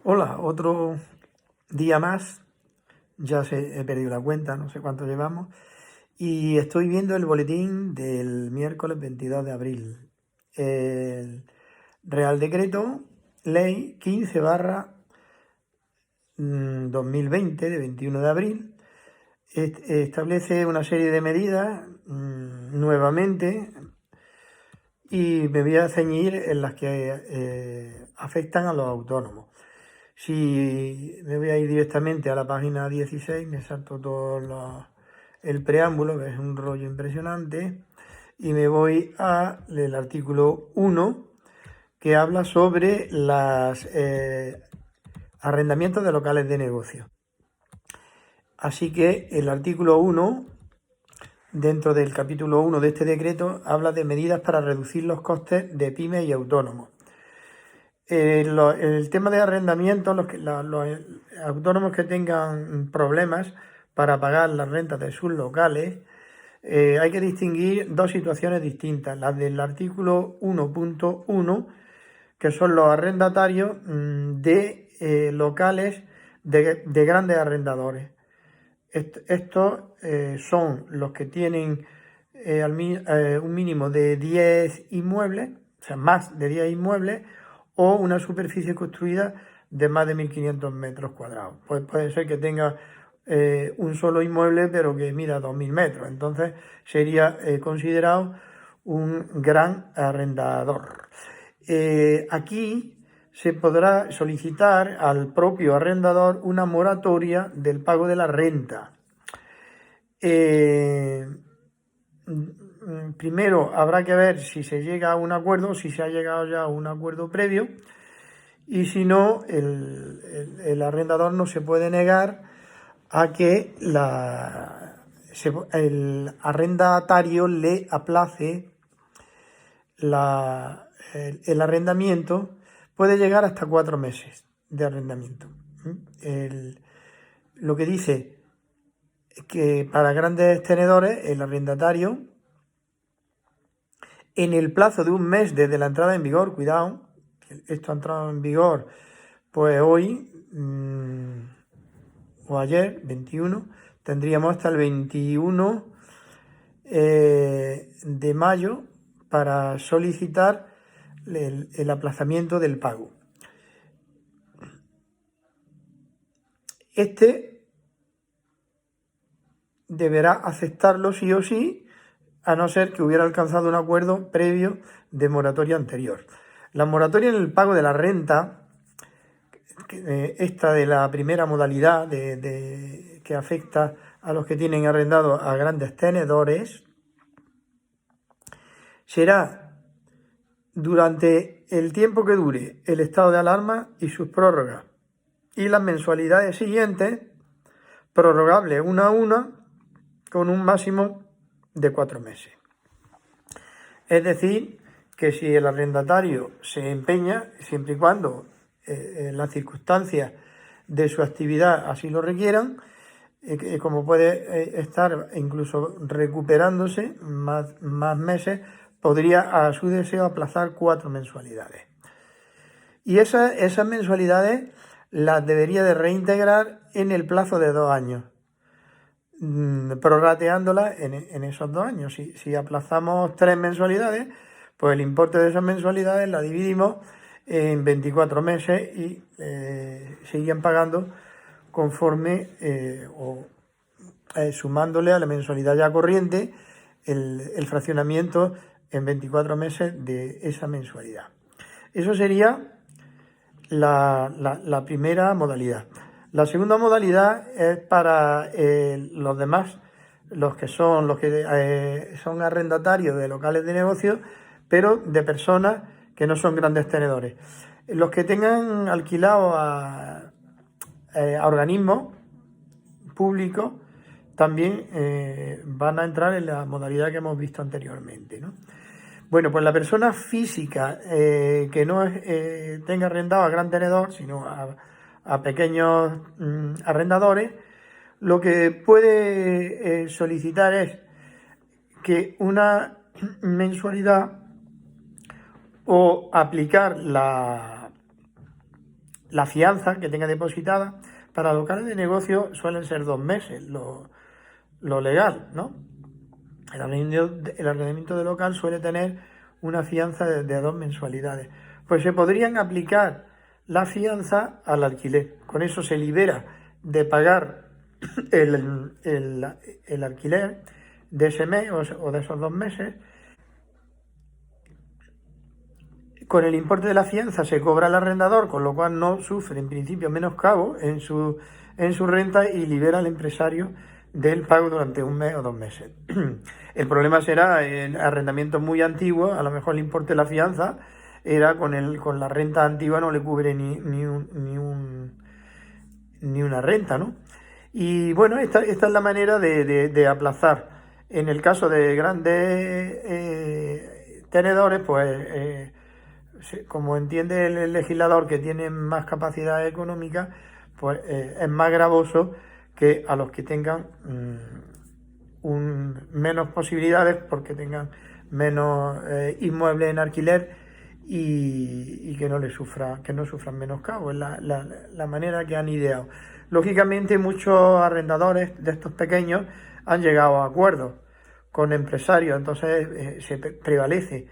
Hola, otro día más. He perdido la cuenta, no sé cuánto llevamos. Y estoy viendo el boletín del miércoles 22 de abril. El Real Decreto Ley 15 barra 2020 de 21 de abril establece una serie de medidas nuevamente, y me voy a ceñir en las que afectan a los autónomos. Si me voy a ir directamente a la página 16, me salto el preámbulo, que es un rollo impresionante, y me voy al artículo 1, que habla sobre los arrendamientos de locales de negocio. Así que el artículo 1, dentro del capítulo 1 de este decreto, habla de medidas para reducir los costes de pymes y autónomos. El tema de arrendamiento, los autónomos que tengan problemas para pagar las rentas de sus locales, hay que distinguir dos situaciones distintas. Las del artículo 1.1, que son los arrendatarios de locales de grandes arrendadores. Estos son los que tienen un mínimo de 10 inmuebles, o sea, más de 10 inmuebles, o una superficie construida de más de 1.500 metros cuadrados. Pues puede ser que tenga un solo inmueble, pero que mida 2.000 metros. Entonces sería considerado un gran arrendador. Aquí se podrá solicitar al propio arrendador una moratoria del pago de la renta. Primero habrá que ver si se llega a un acuerdo, si se ha llegado ya a un acuerdo previo, y si no, el arrendador no se puede negar a que el arrendatario le aplace el arrendamiento. Puede llegar hasta 4 meses de arrendamiento. Lo que dice que para grandes tenedores, el arrendatario, en el plazo de un mes desde la entrada en vigor, cuidado, esto ha entrado en vigor pues hoy o ayer, 21, tendríamos hasta el 21 de mayo para solicitar el aplazamiento del pago. Este deberá aceptarlo sí o sí, a no ser que hubiera alcanzado un acuerdo previo de moratoria anterior. La moratoria en el pago de la renta, esta de la primera modalidad que afecta a los que tienen arrendado a grandes tenedores, será durante el tiempo que dure el estado de alarma y sus prórrogas, y las mensualidades siguientes prorrogables una a una con un máximo de 4 meses. Es decir, que si el arrendatario se empeña, siempre y cuando las circunstancias de su actividad así lo requieran, como puede estar incluso recuperándose más meses, podría a su deseo aplazar 4 mensualidades. Y esas mensualidades las debería de reintegrar en el plazo de 2 años, prorrateándolas en esos 2 años. Si aplazamos 3 mensualidades, pues el importe de esas mensualidades la dividimos en 24 meses y se irían pagando conforme sumándole a la mensualidad ya corriente el fraccionamiento en 24 meses de esa mensualidad. Eso sería la primera modalidad. La segunda modalidad es para los demás, los que son arrendatarios de locales de negocio, pero de personas que no son grandes tenedores. Los que tengan alquilado a organismos públicos también van a entrar en la modalidad que hemos visto anteriormente, ¿no? Bueno, pues la persona física que no tenga arrendado a gran tenedor, sino a pequeños arrendadores, lo que puede solicitar es que una mensualidad o aplicar la fianza que tenga depositada. Para locales de negocio suelen ser 2 meses lo legal, ¿no? El arrendamiento de local suele tener una fianza de 2 mensualidades. Pues se podrían aplicar la fianza al alquiler. Con eso se libera de pagar el alquiler de ese mes o de esos 2 meses. Con el importe de la fianza se cobra al arrendador, con lo cual no sufre en principio menoscabo en su renta y libera al empresario del pago durante 1 mes o 2 meses. El problema será en arrendamientos muy antiguos, a lo mejor el importe de la fianza era con la renta antigua no le cubre ni una renta, ¿no? Y bueno, esta es la manera de aplazar. En el caso de grandes tenedores, pues como entiende el legislador que tienen más capacidad económica, pues es más gravoso que a los que tengan menos posibilidades porque tengan menos inmuebles en alquiler y que no sufran menoscabo. Es la manera que han ideado. Lógicamente, muchos arrendadores de estos pequeños han llegado a acuerdos con empresarios, entonces se prevalece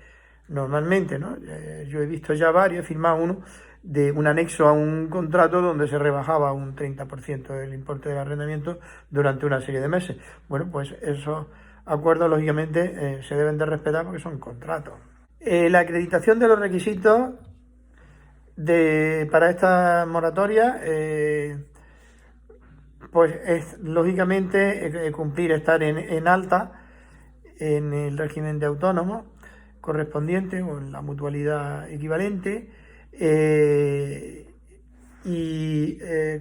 normalmente, ¿no? Yo he visto ya varios, he firmado uno de un anexo a un contrato donde se rebajaba un 30% del importe del arrendamiento durante una serie de meses. Bueno, pues esos acuerdos lógicamente se deben de respetar porque son contratos. La acreditación de los requisitos para esta moratoria pues es lógicamente estar en alta en el régimen de autónomo correspondiente o en la mutualidad equivalente y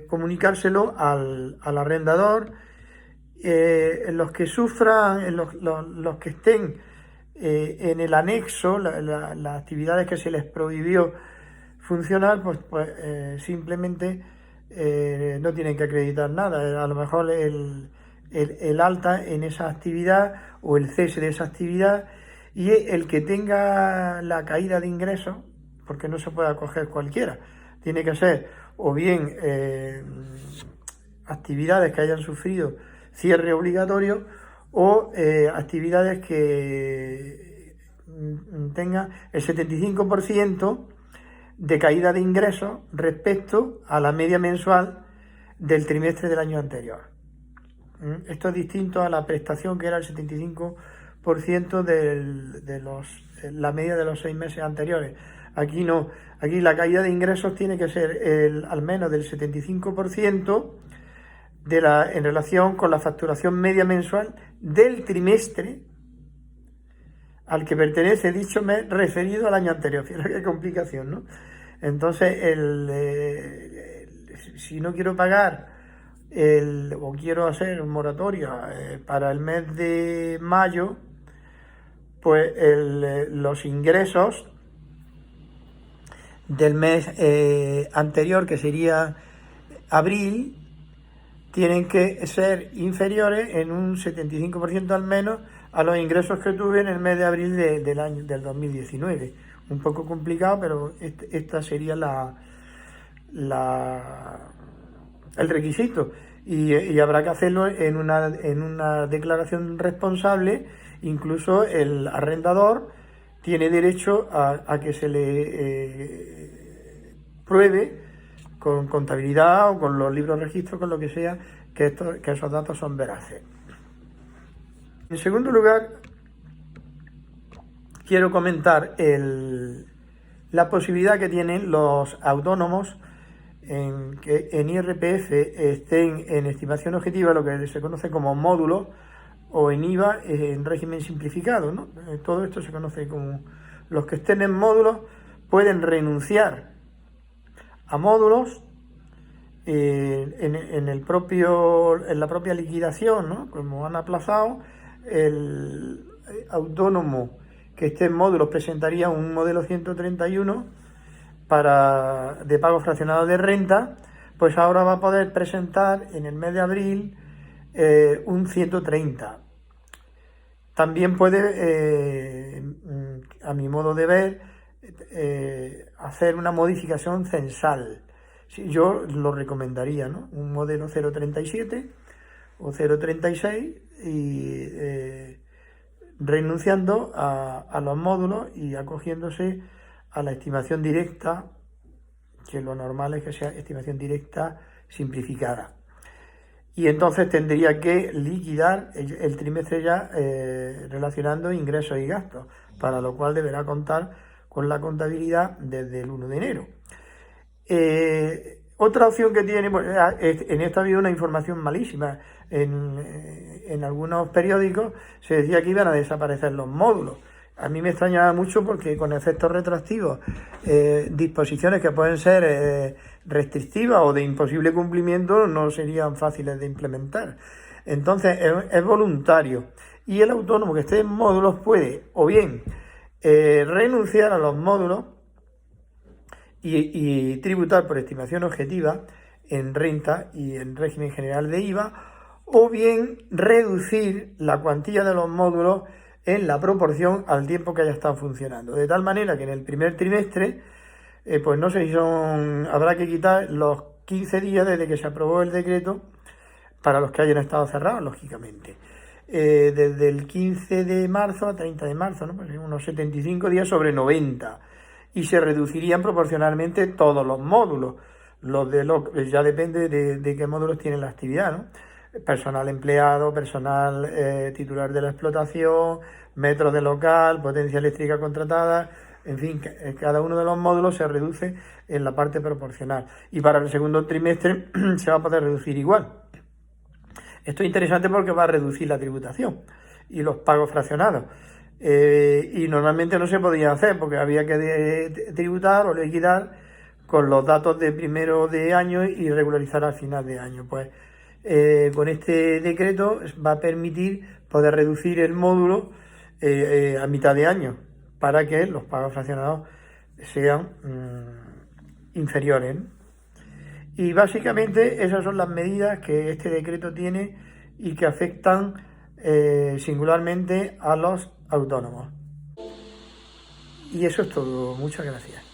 comunicárselo al arrendador. Los que sufran, los que estén en el anexo, las actividades que se les prohibió funcionar, pues simplemente no tienen que acreditar nada. A lo mejor el alta en esa actividad o el cese de esa actividad, y el que tenga la caída de ingresos, porque no se puede acoger cualquiera, tiene que ser o bien actividades que hayan sufrido cierre obligatorio o actividades que tengan el 75% de caída de ingresos respecto a la media mensual del trimestre del año anterior. Esto es distinto a la prestación, que era el 75% de la media de los 6 meses anteriores. Aquí no, aquí la caída de ingresos tiene que ser al menos del 75% en relación con la facturación media mensual del trimestre al que pertenece dicho mes referido al año anterior. Fíjate qué complicación, ¿no? Entonces, si no quiero pagar o quiero hacer moratoria para el mes de mayo, pues los ingresos del mes anterior, que sería abril, tienen que ser inferiores en un 75% al menos a los ingresos que tuve en el mes de abril del 2019. Un poco complicado, pero esta sería el requisito. Y habrá que hacerlo en una declaración responsable. Incluso el arrendador tiene derecho a que se le pruebe con contabilidad o con los libros de registro, con lo que sea, que esos datos son veraces. En segundo lugar, quiero comentar la posibilidad que tienen los autónomos que en IRPF estén en estimación objetiva, lo que se conoce como módulos, o en IVA en régimen simplificado, ¿no? Todo esto se conoce como los que estén en módulos pueden renunciar a módulos en la propia liquidación, ¿no? Como han aplazado, el autónomo que esté en módulos presentaría un modelo 131 de pago fraccionado de renta, pues ahora va a poder presentar en el mes de abril un 130. También puede, a mi modo de ver, hacer una modificación censal. Sí, yo lo recomendaría, ¿no? Un modelo 0,37 o 0,36 y renunciando a los módulos y acogiéndose a la estimación directa, que lo normal es que sea estimación directa simplificada. Y entonces tendría que liquidar el trimestre ya relacionando ingresos y gastos, para lo cual deberá contar con la contabilidad desde el 1 de enero. Otra opción que tiene, pues, en esto ha habido una información malísima. En algunos periódicos se decía que iban a desaparecer los módulos. A mí me extrañaba mucho porque con efectos retroactivos, disposiciones que pueden ser restrictivas o de imposible cumplimiento no serían fáciles de implementar. Entonces es voluntario. Y el autónomo que esté en módulos puede o bien renunciar a los módulos y tributar por estimación objetiva en renta y en régimen general de IVA, o bien reducir la cuantía de los módulos en la proporción al tiempo que haya estado funcionando. De tal manera que en el primer trimestre, pues no sé si habrá que quitar los 15 días desde que se aprobó el decreto para los que hayan estado cerrados, lógicamente. Desde el 15 de marzo a 30 de marzo, ¿no? Pues unos 75 días sobre 90. Y se reducirían proporcionalmente todos los módulos. Ya depende de qué módulos tienen la actividad, ¿no? Personal empleado, personal titular de la explotación, metros de local, potencia eléctrica contratada, en fin, cada uno de los módulos se reduce en la parte proporcional. Y para el segundo trimestre se va a poder reducir igual. Esto es interesante porque va a reducir la tributación y los pagos fraccionados. Y normalmente no se podía hacer porque había que tributar o liquidar con los datos de primero de año y regularizar al final de año. Pues con este decreto va a permitir poder reducir el módulo a mitad de año para que los pagos fraccionados sean inferiores, ¿no? Y básicamente esas son las medidas que este decreto tiene y que afectan singularmente a los autónomos. Y eso es todo. Muchas gracias.